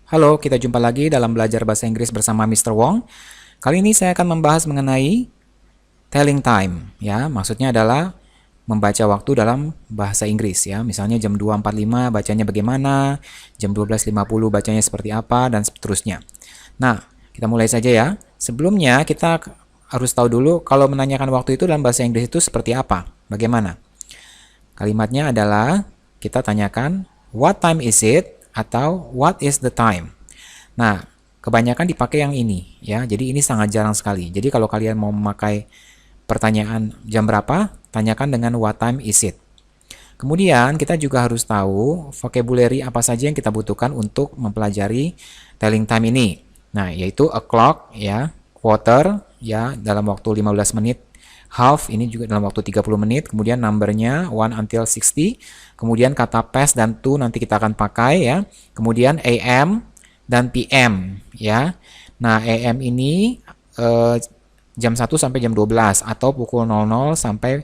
Halo, kita jumpa lagi dalam belajar bahasa Inggris bersama Mr. Wong. Kali ini saya akan membahas mengenai telling time, ya. Maksudnya adalah membaca waktu dalam bahasa Inggris, ya. Misalnya jam 2.45 bacanya bagaimana, jam 12.50 bacanya seperti apa, dan seterusnya. Nah, kita mulai saja ya. Sebelumnya kita harus tahu dulu kalau menanyakan waktu itu dalam bahasa Inggris itu seperti apa, bagaimana. Kalimatnya adalah kita tanyakan, what time is it? Atau what is the time? Nah, kebanyakan dipakai yang ini ya. Jadi ini sangat jarang sekali. Jadi kalau kalian mau memakai pertanyaan jam berapa, tanyakan dengan what time is it. Kemudian kita juga harus tahu vocabulary apa saja yang kita butuhkan untuk mempelajari telling time ini. Nah, yaitu o'clock ya, quarter ya dalam waktu 15 menit, half ini juga dalam waktu 30 menit, kemudian numbernya 1 until 60, kemudian kata past dan to nanti kita akan pakai ya, kemudian AM dan PM ya. Nah, AM ini jam 1 sampai jam 12 atau pukul 00 sampai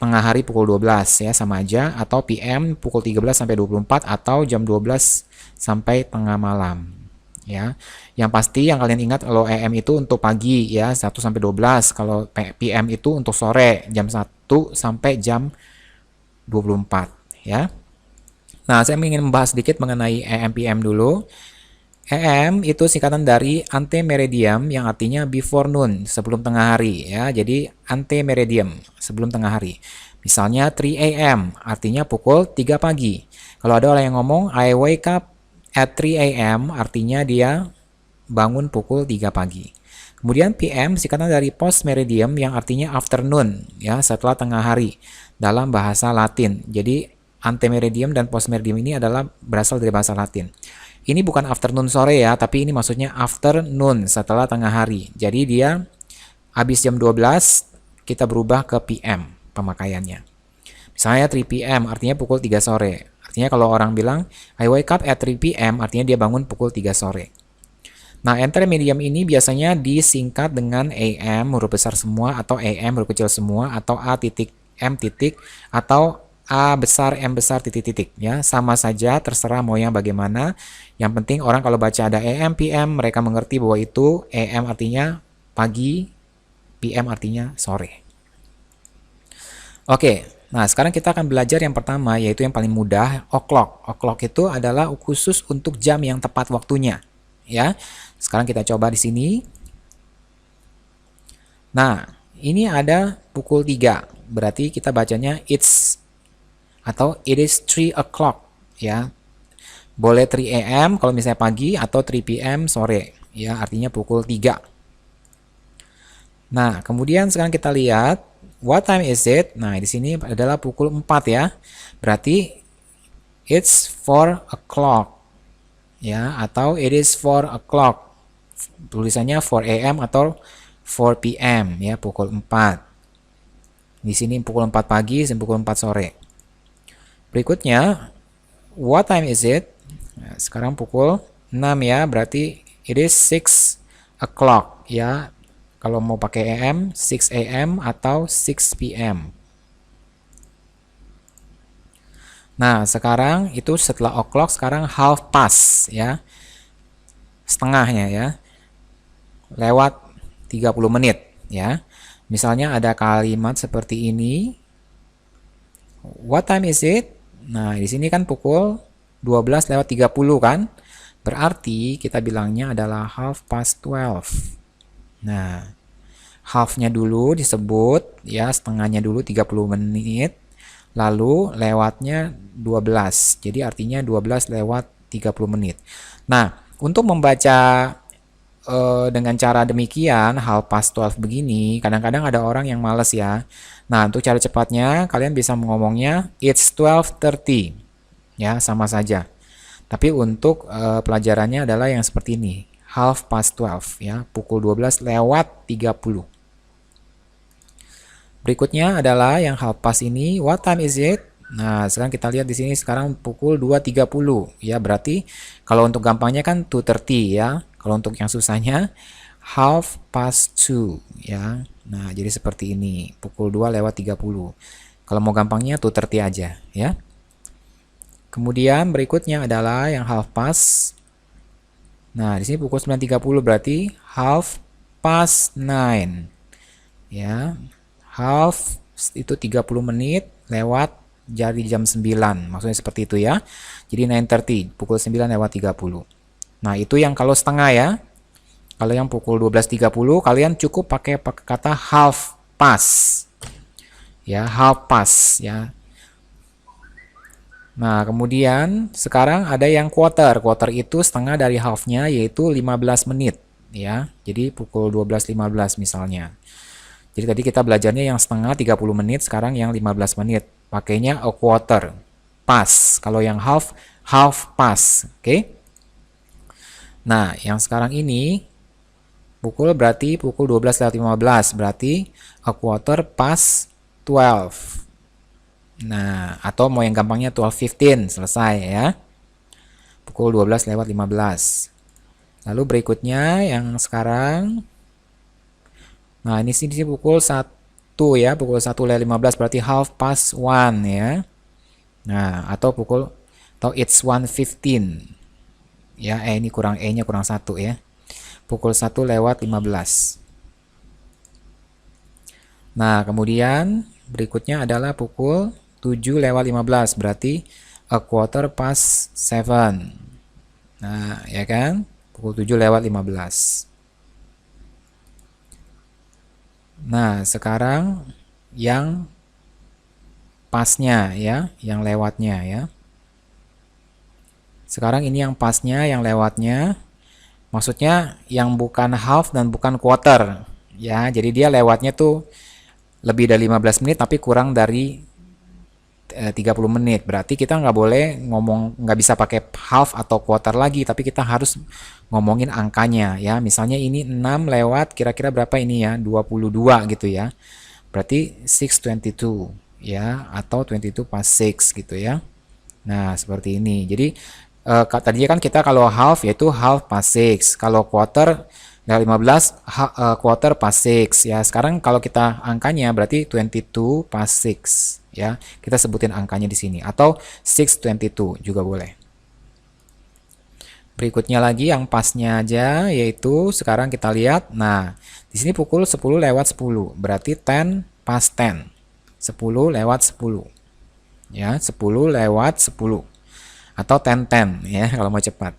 tengah hari pukul 12 ya, sama aja, atau PM pukul 13 sampai 24 atau jam 12 sampai tengah malam ya. Yang pasti yang kalian ingat kalau AM itu untuk pagi ya 1 sampai 12, kalau PM itu untuk sore jam 1 sampai jam 24 ya. Nah, saya ingin membahas sedikit mengenai AM PM dulu. AM itu singkatan dari ante meridium yang artinya before noon, sebelum tengah hari ya. Jadi ante meridium, sebelum tengah hari. Misalnya 3 AM artinya pukul 3 pagi. Kalau ada orang yang ngomong I wake up at 3 AM artinya dia bangun pukul 3 pagi. Kemudian PM singkatan dari post meridium yang artinya afternoon ya, setelah tengah hari dalam bahasa Latin. Jadi ante meridium dan post meridium ini adalah berasal dari bahasa Latin. Ini bukan afternoon sore ya, tapi ini maksudnya afternoon setelah tengah hari. Jadi dia habis jam 12 kita berubah ke PM pemakaiannya. Misalnya 3 PM artinya pukul 3 sore. Artinya kalau orang bilang I wake up at 3 PM artinya dia bangun pukul 3 sore. Nah, intermedium ini biasanya disingkat dengan AM huruf besar semua atau AM huruf kecil semua atau A titik M titik atau A besar M besar titik titik ya, sama saja terserah mau yang bagaimana. Yang penting orang kalau baca ada AM PM mereka mengerti bahwa itu AM artinya pagi, PM artinya sore. Oke, nah sekarang kita akan belajar yang pertama yaitu yang paling mudah, o'clock. O'clock itu adalah khusus untuk jam yang tepat waktunya ya. Sekarang kita coba di sini. Nah, ini ada pukul 3. Berarti kita bacanya it's atau it is 3 o'clock ya. Boleh 3 AM kalau misalnya pagi atau 3 PM sore ya, artinya pukul 3. Nah, kemudian sekarang kita lihat what time is it? Nah, di sini adalah pukul 4 ya. Berarti it's 4 o'clock ya, atau it is 4 o'clock. Tulisannya 4 AM atau 4 PM ya, pukul 4. Di sini pukul 4 pagi dan pukul 4 sore. Berikutnya, what time is it? Nah, sekarang pukul 6 ya, berarti it is 6 o'clock ya. Kalau mau pakai AM, 6 AM atau 6 PM. Nah, sekarang itu setelah o'clock, sekarang half past ya. Setengahnya ya. Lewat 30 menit ya. Misalnya ada kalimat seperti ini. What time is it? Nah, di sini kan pukul 12 lewat 30 kan? Berarti kita bilangnya adalah half past 12. Nah, halfnya dulu disebut ya, setengahnya dulu 30 menit. Lalu lewatnya 12. Jadi artinya 12 lewat 30 menit. Nah, untuk membaca dengan cara demikian, half past 12 begini, kadang-kadang ada orang yang males ya. Nah, untuk cara cepatnya, kalian bisa ngomongnya it's 12:30. Ya, sama saja. Tapi untuk pelajarannya adalah yang seperti ini, half past 12 ya, pukul 12 lewat 30. Berikutnya adalah yang half past ini, what time is it? Nah, sekarang kita lihat di sini sekarang pukul 2.30 ya, berarti kalau untuk gampangnya kan 2:30 ya. Kalau untuk yang susahnya half past 2 ya. Nah, jadi seperti ini, pukul 2 lewat 30. Kalau mau gampangnya 2:30 aja ya. Kemudian berikutnya adalah yang half past Nah, di sini pukul 9.30 berarti half past 9. Ya. Half itu 30 menit lewat jadi jam 9. Maksudnya seperti itu ya. Jadi 9:30, pukul 9 lewat 30. Nah, itu yang kalau setengah ya. Kalau yang pukul 12.30 kalian cukup pakai kata half past. Ya, half past ya. Nah, kemudian sekarang ada yang quarter. Quarter itu setengah dari half-nya yaitu 15 menit ya. Jadi pukul 12.15 misalnya. Jadi tadi kita belajarnya yang setengah 30 menit, sekarang yang 15 menit. Pakainya a quarter. Pass. Kalau yang half, half pass. Oke? Nah, yang sekarang ini berarti pukul 12.15. Berarti a quarter past 12. Nah, atau mau yang gampangnya 12:15, selesai ya. Pukul 12:15. Lalu berikutnya yang sekarang, nah ini sini pukul 1 ya, pukul 1:15 berarti half past 1 ya. Nah, atau it's 1:15. Ya, ini kurang E-nya kurang 1 ya. Pukul 1:15. Nah, kemudian berikutnya adalah pukul 7:15 berarti a quarter past 7. Nah, ya kan? Pukul 7:15. Nah, sekarang yang pasnya ya, yang lewatnya ya. Sekarang ini yang pasnya, yang lewatnya. Maksudnya yang bukan half dan bukan quarter ya. Jadi dia lewatnya tuh lebih dari 15 menit tapi kurang dari 30 menit. Berarti kita nggak boleh nggak bisa pakai half atau quarter lagi, tapi kita harus ngomongin angkanya ya. Misalnya ini 6 lewat kira-kira berapa ini ya? 22 gitu ya. Berarti 6:22 ya, atau 22 past 6 gitu ya. Nah, seperti ini. Jadi tadinya kan kita kalau half yaitu half past 6. Kalau quarter dari 15 quarter past 6 ya. Sekarang kalau kita angkanya berarti 22 past 6 ya. Kita sebutin angkanya di sini atau 6:22 juga boleh. Berikutnya lagi yang pasnya aja yaitu sekarang kita lihat. Nah, di sini pukul 10:10 berarti 10 past 10. 10:10. Ya, 10:10 atau 10:10 ya kalau mau cepat.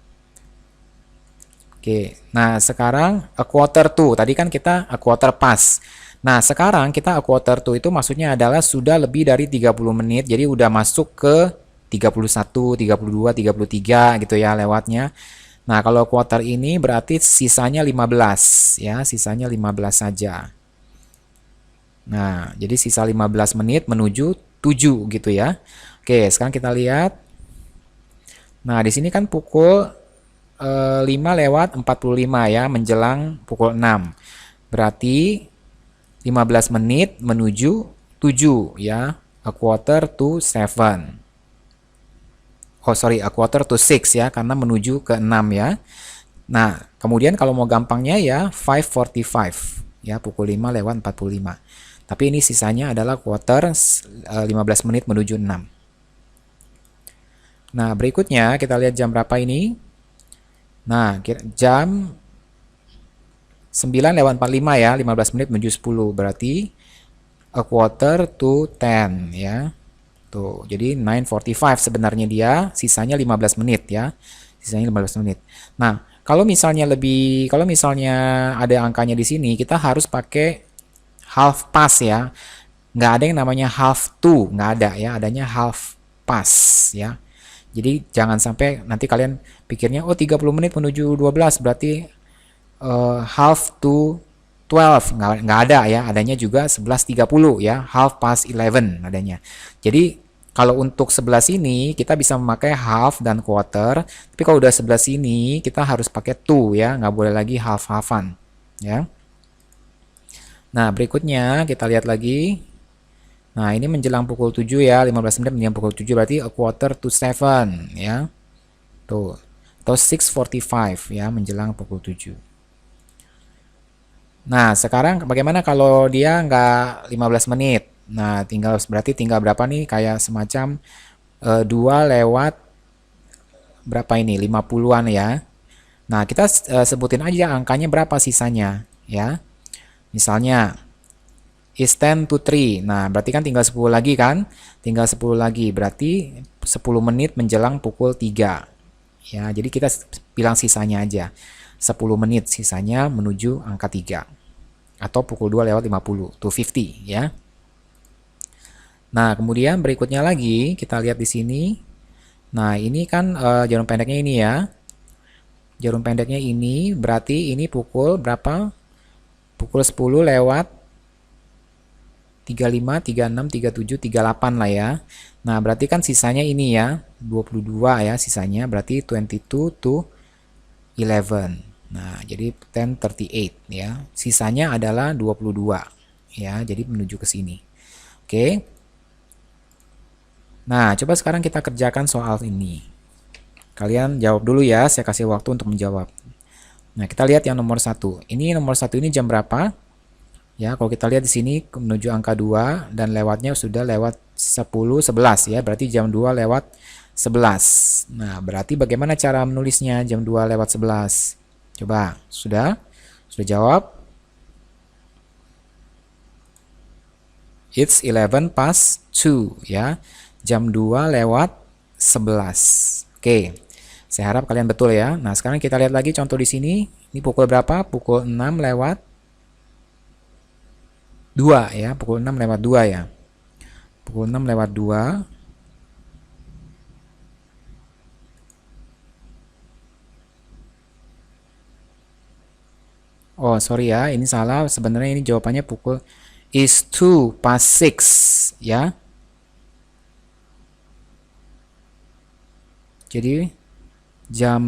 Oke, nah sekarang a quarter to, tadi kan kita a quarter past. Nah sekarang kita a quarter to itu maksudnya adalah sudah lebih dari 30 menit, jadi udah masuk ke 31, 32, 33 gitu ya lewatnya. Nah kalau quarter ini berarti sisanya 15 ya, sisanya 15 saja. Nah jadi sisa 15 menit menuju 7 gitu ya. Oke, sekarang kita lihat. Nah di sini kan pukul 5:45 ya, menjelang pukul 6. Berarti 15 menit menuju 7 ya, a quarter to 7. Oh sorry, a quarter to 6 ya, karena menuju ke 6 ya. Nah, kemudian kalau mau gampangnya ya 5:45 ya, pukul 5:45. Tapi ini sisanya adalah quarter 15 menit menuju 6. Nah, berikutnya kita lihat jam berapa ini. Nah, jam 9:45 ya, 15 menit menuju 10. Berarti a quarter to 10 ya. Tuh, jadi 9:45 sebenarnya dia, sisanya 15 menit ya. Sisanya 15 menit. Nah, kalau misalnya ada angkanya di sini, kita harus pakai half past ya. Nggak ada yang namanya half to, nggak ada ya, adanya half past ya. Jadi jangan sampai nanti kalian pikirnya oh 30 menit menuju 12 berarti half to 12. Nggak ada ya, adanya juga 11:30 ya, half past 11 adanya. Jadi kalau untuk 11 ini kita bisa memakai half dan quarter, tapi kalau udah 11 ini kita harus pakai to ya, nggak boleh lagi half-halfan ya. Nah berikutnya kita lihat lagi. Nah, ini menjelang pukul 7 ya, 15 menit menjelang pukul 7 berarti a quarter to 7 ya. Tuh. Atau 6:45 ya, menjelang pukul 7. Nah, sekarang bagaimana kalau dia nggak 15 menit? Nah, berarti tinggal berapa nih? Kayak semacam 2 lewat berapa ini? 50-an ya. Nah, kita sebutin aja angkanya berapa sisanya, ya. Misalnya is 10 to 3. Nah, berarti kan tinggal 10 lagi kan? Tinggal 10 lagi. Berarti 10 menit menjelang pukul 3. Ya, jadi kita bilang sisanya aja. 10 menit sisanya menuju angka 3. Atau pukul 2 lewat 50, 250 ya. Nah, kemudian berikutnya lagi kita lihat di sini. Nah, ini kan jarum pendeknya ini ya. Jarum pendeknya ini berarti ini pukul berapa? Pukul 10 lewat 35, 36, 37, 38 lah ya. Nah, berarti kan sisanya ini ya, 22 ya sisanya, berarti 22 to 11. Nah, jadi 10:38 ya. Sisanya adalah 22 ya, jadi menuju ke sini. Oke. Nah, coba sekarang kita kerjakan soal ini. Kalian jawab dulu ya, saya kasih waktu untuk menjawab. Nah, kita lihat yang nomor 1. Ini nomor 1 ini jam berapa? Ya, kalau kita lihat di sini menuju angka 2 dan lewatnya sudah lewat 10, 11 ya. Berarti jam 2 lewat 11. Nah, berarti bagaimana cara menulisnya jam 2 lewat 11? Coba, sudah? Sudah jawab? It's 11 past 2 ya. Jam 2 lewat 11. Oke. Saya harap kalian betul ya. Nah, sekarang kita lihat lagi contoh di sini. Ini pukul berapa? Pukul 6 lewat 2 ya. Pukul 6 lewat 2 ya. Pukul 6 lewat 2. Oh, sorry ya. Ini salah. Sebenarnya ini jawabannya pukul is 2 past 6 ya. Jadi jam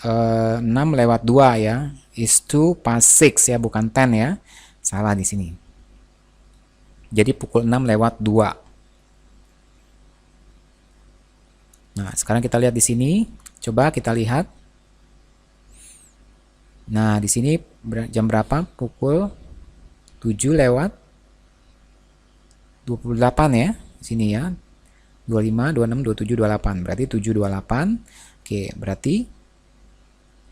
6 lewat 2 ya. Is 2 past 6 ya, bukan 10 ya. Salah di sini. Jadi pukul 6 lewat 2. Nah, sekarang kita lihat di sini. Coba kita lihat. Nah, di sini jam berapa? Pukul 7 lewat 28 ya. Di sini ya. 25, 26, 27, 28. Berarti 7, 28. Oke, berarti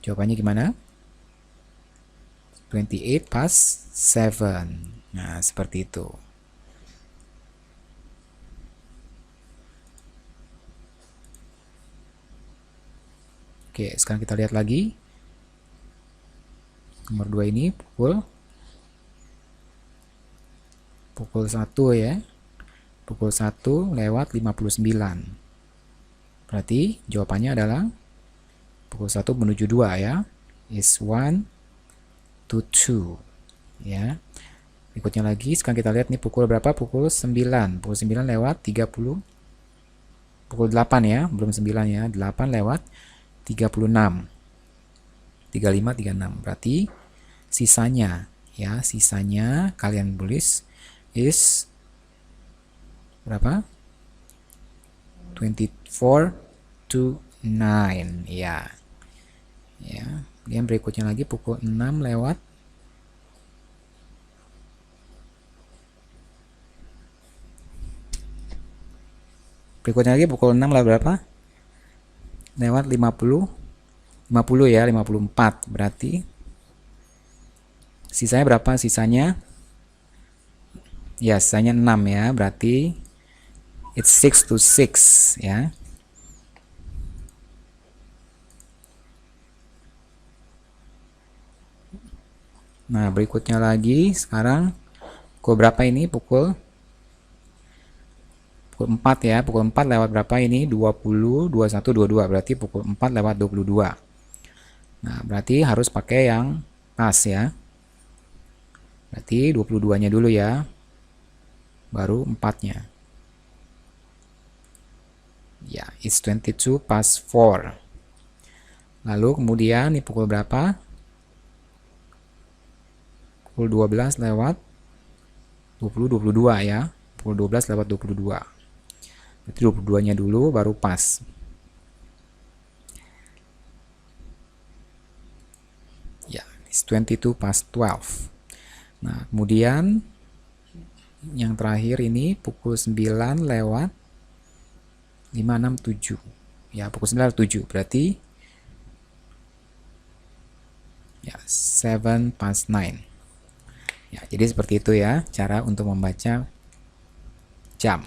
jawabannya gimana? 28 past 7. Nah, seperti itu. Oke, sekarang kita lihat lagi. Nomor 2 ini pukul 1 ya. Pukul 1 lewat 59. Berarti jawabannya adalah pukul 1 menuju 2 ya. Is 1 to 2 ya. Berikutnya lagi, sekarang kita lihat nih pukul berapa? Pukul 9. Pukul 9 lewat 30. Pukul 8 ya, belum 9 ya. 8 lewat 36. 35, 36. Berarti sisanya ya, sisanya kalian tulis is berapa? 24 to 9 ya. Ya, kemudian berikutnya lagi pukul 6 lewat 6 lewat berapa? Lewat 50 ya, 54. Berarti sisanya berapa? Sisanya ya, sisanya 6 ya. Berarti it's 6 to 6 ya. Nah, berikutnya lagi sekarang pukul berapa ini? Pukul 4 ya. Pukul 4 lewat berapa ini? 20, 21, 22. Berarti pukul 4 lewat 22. Nah, berarti harus pakai yang pas ya. Berarti 22-nya dulu ya. Baru 4-nya. Ya, it's 22 past 4. Lalu kemudian ini pukul berapa? Pukul 12 lewat 22 ya. Pukul 12 lewat 22. Berarti 22-nya dulu baru pas. Ya, it's 22 past 12. Nah, kemudian yang terakhir ini pukul 9 lewat 567. Ya, pukul 9 lewat 7. Berarti Ya, 7 past 9. Ya, jadi seperti itu ya cara untuk membaca jam.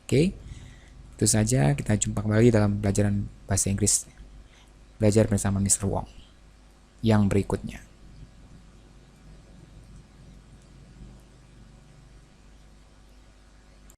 Oke. Itu saja, kita jumpa kembali dalam pelajaran bahasa Inggris belajar bersama Mr. Wong yang berikutnya.